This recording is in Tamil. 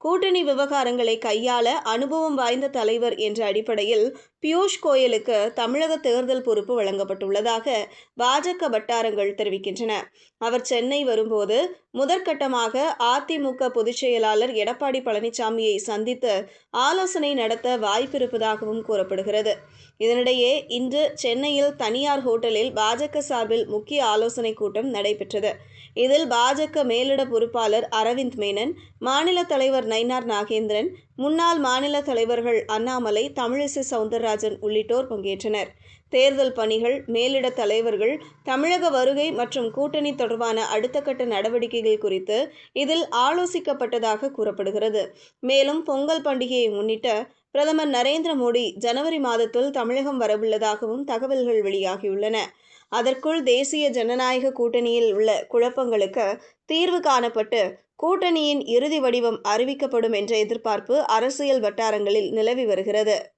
கூட்டணி விவகாரங்களை கையாள அனுபவம் வாய்ந்த தலைவர் என்ற அடிப்படையில் பியூஷ் கோயலுக்கு தமிழக தேர்தல் பொறுப்பு வழங்கப்பட்டுள்ளதாக பாஜக வட்டாரங்கள் தெரிவிக்கின்றன. அவர் சென்னை வரும்போது முதற்கட்டமாக அதிமுக பொதுச் செயலாளர் எடப்பாடி பழனிசாமியை சந்தித்து ஆலோசனை நடத்த வாய்ப்பிருப்பதாகவும் கூறப்படுகிறது. இதனிடையே இன்று சென்னையில் தனியார் ஹோட்டலில் பாஜக சார்பில் முக்கிய ஆலோசனை கூட்டம் நடைபெற்றது. இதில் பாஜக மேலிட பொறுப்பாளர் அரவிந்த் மேனன், மாநில தலைவர் நயினார் நாகேந்திரன், முன்னாள் மாநில தலைவர்கள் அண்ணாமலை, தமிழிசை சவுந்தரராஜன் உள்ளிட்டோர் பங்கேற்றனர். தேர்தல் பணிகள், மேலிட தலைவர்கள், தமிழக வருகை மற்றும் கூட்டணி தொடர்பான அடுத்த கட்ட நடவடிக்கைகள் குறித்து இதில் ஆலோசிக்கப்பட்டதாக கூறப்படுகிறது. மேலும் பொங்கல் பண்டிகையை முன்னிட்டு பிரதமர் நரேந்திர மோடி ஜனவரி மாதத்தில் தமிழகம் வரவுள்ளதாகவும் தகவல்கள் வெளியாகியுள்ளன. அதற்குள் தேசிய ஜனநாயக கூட்டணியில் உள்ள குழப்பங்களுக்கு தீர்வு காணப்பட்டு கூட்டணியின் இறுதி வடிவம் அறிவிக்கப்படும் என்ற எதிர்பார்ப்பு அரசியல் வட்டாரங்களில் நிலவி வருகிறது.